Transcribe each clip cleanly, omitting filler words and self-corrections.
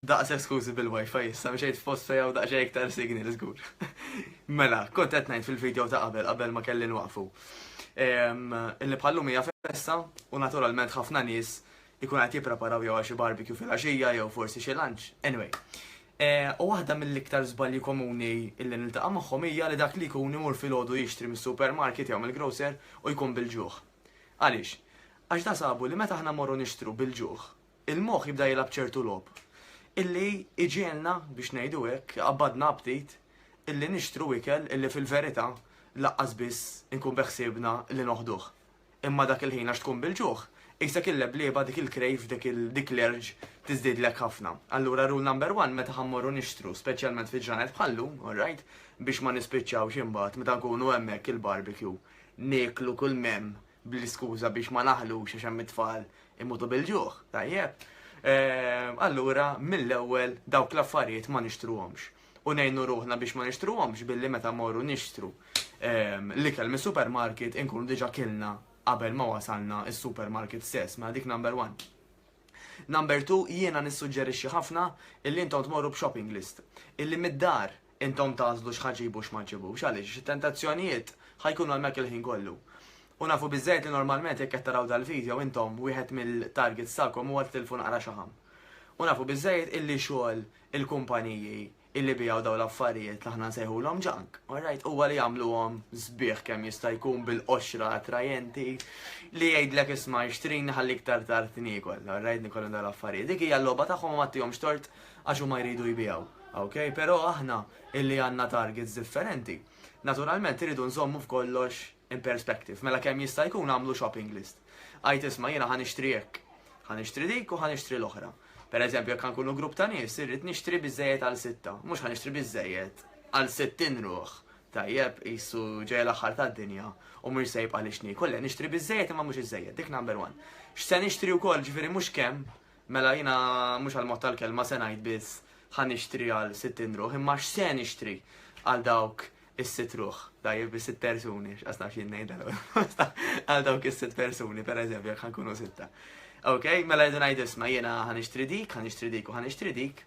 Daqs eskużi bil-Wi-Fi issa biex jgħid fost fejja u daqs iktar signal żgur. Mela, kont qed ngħid fil-video ta' qabel ma kelli nwaqfu. Illi bħallum hija festa u naturalment ħafna nies ikun qed jippreparaw jew xi barbecue fil-għaxija jew forsi xi lunch. Anyway. U waħda mill-iktar żbalji komuni illi niltaqa' magħhom hija li dak li jkun imur filgħodu jixtri mis-supermarket jew mill-grocer u jkun bil-ġuħ. Għaliex? Għax da sabu li meta aħna morru nixtru bil-ġuħ, il-moħħ jibda jilab ċertu lob. Illi iġielna biex ngħidu hekk, qabbadna aptit, illi nixtru ikel illi fil-verità laqqas biss inkun beħsiebna li noħduh. Imma dak il-ħin għax tkun bil-ġuħ, isek il-leblieba dik il-krejf dik l-erġ tiżdiedlek ħafna. Allura rule number 1 meta ħammorru nixtru, speċjalment fil-ġranet bħallu, alright, biex ma nispiċċawx imbagħad meta nkunu hemmhekk il-barbecue. Nieklu kull mem bl-iskuża biex ma naħlux għax hemm it-tfal imutu bil-ġuħ, tajjeb. Allura mill-ewwel dawk l-affarijiet ma nixtruhomx. U ngħinu ruħna biex ma nixtruhomx billi meta morru nixtru l-ikel mis-supermarket inkunu diġà kilna qabel ma wasalna is-supermarket stess, ma dik number 1. Number 2 jiena nissuġġerixxi ħafna illi intom tmorru b'shopping list. Illi mid-dar intom tażlu x'ħaġibu x'ma ġibux għaliex it-tentazzjonijiet ħajkunu hemmhekk il-ħin kollu. U nafu biżżejjed li normalment jekk qed taraw dal-video intom wieħed mill-targets tagħkom huwa t-tilfun naqra xi ħamm. U nafu biżżejjed illi xogħol il-kumpaniji illi bijaw daw l-affarijiet li aħna nsejħulhom junk. Alright, huwa li jagħmluhom sbieħ kemm jista' jkun bil-qoxra attrajenti li jgħidlek isma' xtrin ħalli iktar tard niekol. Alright, nikollu dawn l-affarijiet. Dik hija l-logħba tagħhom ma tihomx tort għax huma jridu jbijaw. Okay, però aħna illi għandna targets differenti. Naturalment iridu nżommu f'kollox in perspective, mela kemm jista' jkun għamlu shopping list. Għajt isma' jiena ħanixtri hekk, ħanixtri dik u ħanixtri l-oħra. Pereżempju jekk nkunu grupp ta' nies, irrid nixtri biżżejjed għal 6, mhux ħanixtri biżżejjed għal 60 ruħ. Tajjeb qisu ġej l-aħħar tad-dinja u mhux se jibqa' lix niekol, nixtri biżżejjed imma mhux iżejjed, dik number 1. X'se nixtri wkoll ġifieri mhux kemm, mela jiena mhux għal mod tal-kelma se ngħid biss ħanixtri għal 60 ruħ, imma x'se nixtri għal dawk is-sitt ruħ, dajjeb is-sitt persuni, x'qasna xi ngħid għal dawk is-sitt persuni, pereżempju jekk ħankunu sitta. Okay, mela jdu ngħid isma' jiena ħanixtri dik u ħanixtri dik.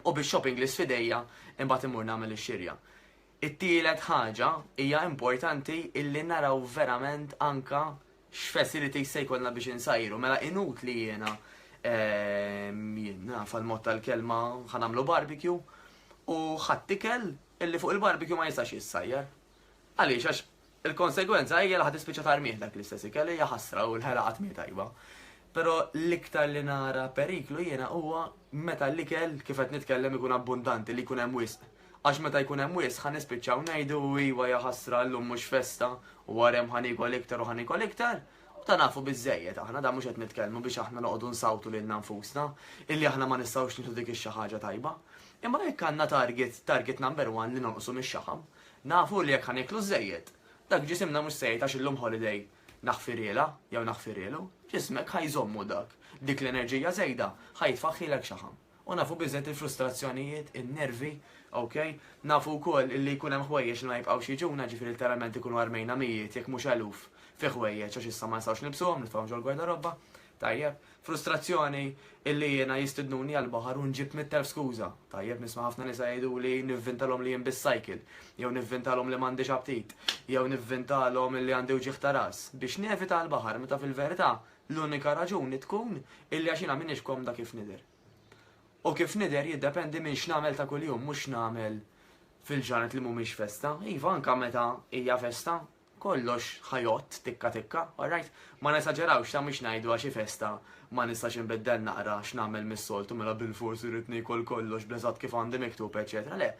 U bix-shopping list f'idejja imbagħad imur nagħmel ix-xirja. It-tielet ħaġa hija importanti illi naraw verament anka x'facilities se jkollna biex insajru, mela inutli jiena fal-mod tal-kelma ħanamlu barbecue u ħadd-ikel illi fuq il-barbecue ma jistax jissajjar. Għaliex għax il-konsegwenza hija li ħad tispiċċa tarmih dak l-istess ikel hija ħasra u l-ħelaqat mi tajba. Però l-iktar li nara periklu jiena huwa meta l-ikel kif qed nitkellem ikun abbundanti li jkun hemm wisq. Għax meta jkun hemm wisq ħa nispiċċaw ngħidu iwa hija ħasra llum mhux festa u wara hemm ħanikol iktar u ħanikol iktar. Ta' nafu biżżejjed aħna da mhux qed nitkellmu biex aħna noqogħdu nsawtu lilna nfusna illi aħna ma nistgħux nieħdu dik ix-xi ħaġa tajba. Imma jekk għandna target number 1 li nonqsu mix-xaħam, nafu li jekk ħaniklu żejjed, dak ġisimna mhux se jgħid għax illum holiday naħfiriela jew naħfirielu, ġismek ħajżommu dak. Dik l-enerġija żejda ħajtfaħħilek xaħam. U nafu biżżejjed il-frustrazzjonijiet, in-nervi, okay? Nafu wkoll illi jkun hemm ħwejjeġ li ma jibqgħux jiġuna ġifieri literalment ikunu armejna mijiet jekk mhux eluf fi ħwejjeġ għax issa ma nistgħux nibsuhom, nitfgħu ġol garderoba. Tajjeb, frustrazzjoni illi jiena jistidnuni għal-baħar u nġib 100,000 skuża. Tajjeb, nisma' ħafna nisa jgħidu li nivvintalhom li jien bis-cycle, jew nivvintalhom li m'għandix aptit, jew nivvintalhom li għandi wġieħ ta' ras biex nevita l-baħar meta fil-verità l-unika raġuni tkun illi għax jiena m'iniex komda kif nidher. U kif nidher jiddependi minn x'nagħmel ta' kuljum mhux nagħmel fil-ġranet li mhumiex festa. Iva anke meta hija festa kollox ħajott tikka, alright? Ma nesaġerawx ta' mhux ngħidu għax festa ma nistax inbeddel naqra x'nagħmel mis-soltu mela bil-fors irid nikol kollox bleżat kif għandi miktub, eċetera. Le,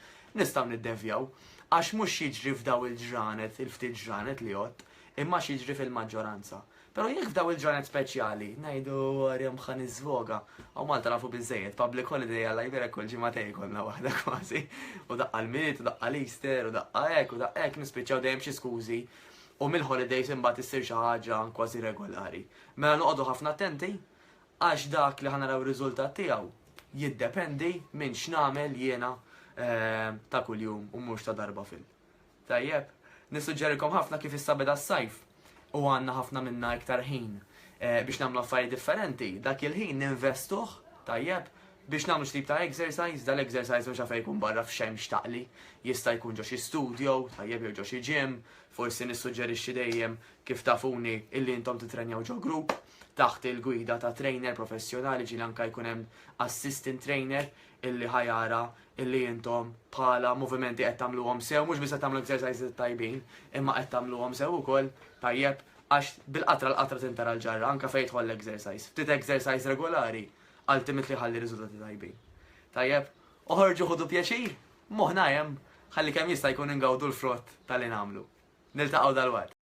nistgħu niddevjaw għax mhux jiġri f'daw il-ġranet, il-ftit ġranet li għod, imma jiġri fil-maġġoranza. Però jekk f'daw il-ġranet speċjali, ngħidu għarjom ħan iżvoga, u Malta nafu biżżejjed, public holiday għalla jverek kull ġimagħtej kollha waħda kważi, u daqqa l-Milit, u daqqa l-Easter, u daqqa hekk nispiċċaw dejjem xi skużi. U mill-holidays imbagħad issir xi ħaġa kważi regolari. Mela noqogħdu ħafna attenti għax dak li ħanaraw ir-riżultat tiegħu jiddependi minn x'nagħmel jiena ta' kuljum u mhux ta' darba fil. Tajjeb, nissuġġerikom ħafna kif issa beda s-sajf u għandna ħafna minna iktar ħin biex nagħmlu affarijiet differenti. Dak il-ħin ninvestuh tajjeb biex nagħmlu x'tip ta' exercise, dal-exercise mhux għafej jkun barra f'xemx taqli, jista' jkun ġo xi studio, tajjeb jew ġo xi gym, forsi nissuġġerixxi dejjem kif tafuni illi intom titrenjaw ġo grupp, taħt il-gwida ta' trainer professjonali ġil anka jkun hemm assistant trainer illi ħajara illi intom bħala movimenti qed tagħmluhom sew, mhux biss qed tagħmlu exercises tajbin, imma qed tagħmluhom sew ukoll tajjeb għax bil-qatra l-qatra tintara l-ġarra anka fejn tħoll exercise. Ftit exercise regolari ultimately ħalli riżultati tajbin. Tajjeb, uħorġu ħudu pjaċir, moħna hemm ħalli kemm jista' jkun ingawdu l-frott tal-li nagħmlu. Niltaqgħu dal-waqt.